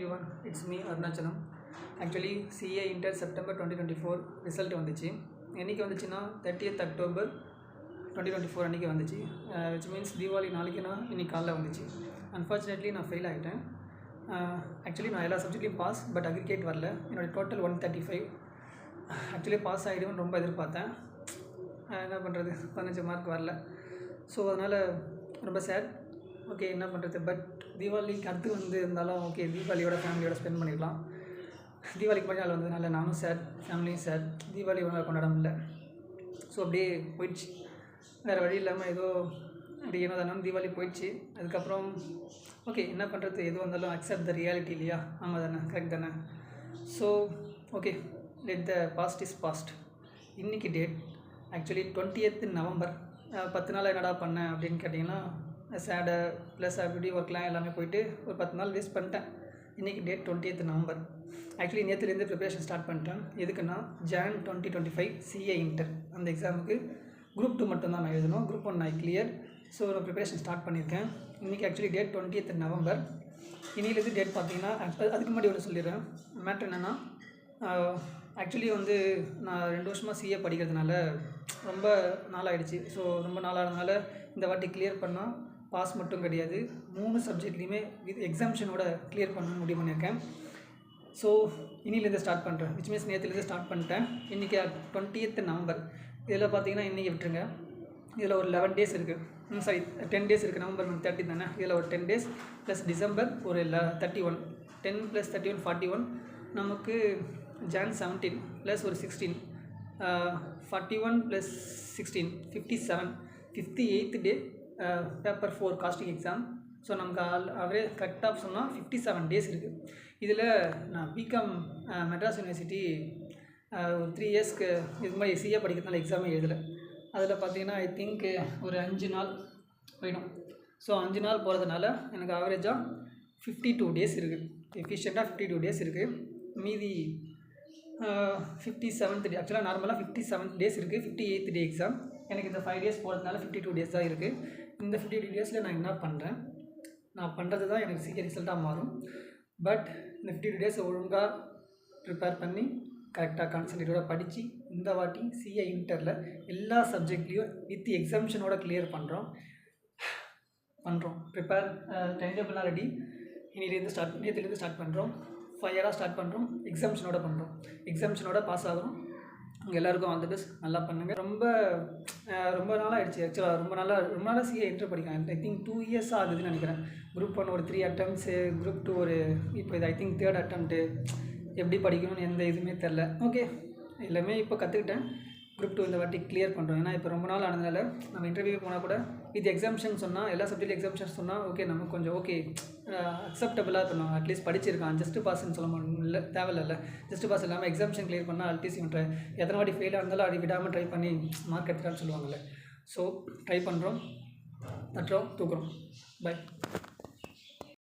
everyone, it's me Arunachalam. Actually CA Inter September 2024 result வந்துச்சு. என்னைக்கு வந்துச்சுன்னா 30th October 2024 அன்றைக்கி வந்துச்சு. which means தீபாவளி நாளைக்குனா இன்னைக்கு காலைல வந்துச்சு. Unfortunately நான் ஃபெயில் ஆகிட்டேன். ஆக்சுவலி நான் எல்லா சப்ஜெக்ட்லையும் பாஸ், பட் அக்ரிகேட் வரல. என்னோடய டோட்டல் 135. ஆக்சுவலி பாஸ் ஆகிடுவேன்னு ரொம்ப எதிர்பார்த்தேன். என்ன பண்ணுறது, 15 மார்க் வரல. ஸோ அதனால் ரொம்ப சேட். ஓகே, என்ன பண்ணுறது, பட் தீபாவளிக்கு அடுத்து வந்து இருந்தாலும் ஓகே, தீபாவளியோட ஃபேமிலியோட ஸ்பெண்ட் பண்ணிக்கலாம். தீபாவளிக்கு மறுநாள் வந்ததுனால நானும் சேட், ஃபேமிலியும் சேட், தீபாவளி ஒன்றால் கொண்டாட முடியல. ஸோ அப்படியே போயிடுச்சு, வேறு வழி இல்லாமல் ஏதோ அப்படி என்ன தானே தீபாவளி போயிடுச்சு. அதுக்கப்புறம் ஓகே, என்ன பண்ணுறது, எதுவும் வந்தாலும் அக்செப்ட் த ரியாலிட்டி இல்லையா? ஆமாம் தானே, கரெக்ட் தானே. So okay, let the past is past. இன்றைக்கி டேட் ஆக்சுவலி 20th November. 10 நாள் என்னடா பண்ணேன் அப்படின்னு கேட்டிங்கன்னா, சேடை ப்ளஸ் அப்படி ஒர்க்லாம் எல்லாமே போயிட்டு ஒரு 10 நாள் வேஸ்ட் பண்ணிட்டேன். இன்றைக்கி டேட் 20th November. ஆக்சுவலி நேற்றுலேருந்து ப்ரிப்பரேஷன் ஸ்டார்ட் பண்ணிட்டேன். எதுக்குன்னா Jan 2025 CA இன்டர் அந்த எக்ஸாமுக்கு குரூப் 2 மட்டும்தான் நான் எழுதணும். குரூப் 1 நான் கிளியர். ஸோ நான் ப்ரிப்பரேஷன் ஸ்டார்ட் பண்ணியிருக்கேன். இன்றைக்கி ஆக்சுவலி டேட் 20th November. இன்னிலேருந்து டேட் பார்த்தீங்கன்னா, அதுக்கு முன்னாடி ஒன்று சொல்லிடுறேன். மேட்ரு என்னென்னா, ஆக்சுவலி வந்து நான் 2 வருஷமாக CA படிக்கிறதுனால ரொம்ப நாளாகிடுச்சு. ஸோ ரொம்ப நாளாகிறதுனால இந்த வாட்டி கிளியர் பண்ணால் பாஸ் மட்டும் கிடையாது, 3 சப்ஜெக்ட்லேயுமே வித் எக்ஸாம்ஷனோட கிளியர் பண்ணணும்னு முடிவு பண்ணியிருக்கேன். ஸோ இன்னிலேருந்து ஸ்டார்ட் பண்ணுறேன். விச் மீன்ஸ் நேற்றுலேருந்து ஸ்டார்ட் பண்ணிட்டேன். இன்றைக்கி 20th November. இதில் பார்த்தீங்கன்னா இன்றைக்கி விட்டுருங்க, இதில் ஒரு 11 days இருக்குது. சாரி, 10 days இருக்குது. நவம்பர் 30 தானே, இதில் ஒரு 10 days ப்ளஸ் டிசம்பர் ஒரு 31. 10 + 31 41. நமக்கு Jan 17 ப்ளஸ் ஒரு 16. 41 + 16 57. 58th day paper 4 casting exam. So நமக்கு அவரேஜ் கரெக்டாக சொன்னால் 57 days இருக்குது. இதில் நான் பிகாம் மெட்ராஸ் யூனிவர்சிட்டி ஒரு 3 yearsக்கு இதுக்கு மாதிரி CA படிக்கிறதுனால எக்ஸாமே எழுதலை. அதில் பார்த்தீங்கன்னா ஐ திங்க் ஒரு 5 நாள் போயிடும். ஸோ 5 நாள் போகிறதுனால எனக்கு ஆவரேஜாக 52 days இருக்குது. எஃபிஷியண்ட்டாக 52 days இருக்குது. மீதி 57th day, ஆக்சுவலாக நார்மலாக 57 days இருக்குது. 58th day exam. எனக்கு இந்த 5 days போகிறதுனால 52 days தான் இருக்குது. இந்த 52 daysல நான் என்ன பண்ணுறேன், நான் பண்ணுறது தான் எனக்கு CA ரிசல்ட்டாக மாறும். பட் இந்த 52 days ஒழுங்காக ப்ரிப்பேர் பண்ணி கரெக்டாக கான்சன்ட்ரேட்டோட படித்து இந்த வாட்டி CA இன்டரில் எல்லா சப்ஜெக்ட்லேயும் வித் எக்ஸாம்ஷனோட கிளியர் பண்ணுறோம். ப்ரிப்பேர் டைம் டேபிளாக ரெடி. நேற்றுலேருந்து ஸ்டார்ட் பண்ணுறோம். ஃபயராக ஸ்டார்ட் பண்ணுறோம். எக்ஸாம்ஷனோட பண்ணுறோம். எக்ஸாம்ஷனோட பாஸ் ஆகிறோம். உங்கள் எல்லாேருக்கும் ஆல் தி பெஸ்ட். நல்லா பண்ணுங்கள். ரொம்ப நாளாக ஆகிடுச்சு. ஆக்சுவலாக ரொம்ப நாளாக CA இன்டர் படிக்கிறேன். ஐ திங்க் 2 years ஆகுதுன்னு நினைக்கிறேன். குரூப் 1 ஒரு 3 attempts, குரூப் 2 ஒரு இப்போ இது ஐ திங்க் 3rd attempt. எப்படி படிக்கணும்னு எந்த இதுவுமே தெரில. ஓகே, எல்லாமே இப்போ கற்றுக்கிட்டேன். குரூப் 2 இந்த வாட்டி கிளியர் பண்ணுறோம். ஏன்னா இப்போ ரொம்ப நாள் ஆனதுனால நம்ம இன்டர்வியூ போனால் கூட வித் எக்ஸாம்ஷன் சொன்னால், எல்லா சப்ஜெக்ட் எக்ஸாம்ஷன் சொன்னால் ஓகே, நமக்கு கொஞ்சம் ஓகே அக்செப்டபுளாக இருக்கணும். அட்லீஸ்ட் படிச்சிருக்கான், ஜஸ்ட் பாஸ்ன்னு சொல்ல முடியும், இல்லை தேவையில்ல. ஜஸ்ட் பாஸ் இல்லாமல் எக்ஸாம்ஷன் கிளியர் பண்ணால் அட்லீஸ்ட் இவன் எத்தனை வாட்டி ஃபெயிலாக இருந்தாலும் அது விடாமல் ட்ரை பண்ணி மார்க் எடுத்துட்டான்னு சொல்லுவாங்கள்ல. ஸோ ட்ரை பண்ணுறோம், தட்டுறோம், தூக்குறோம். பை.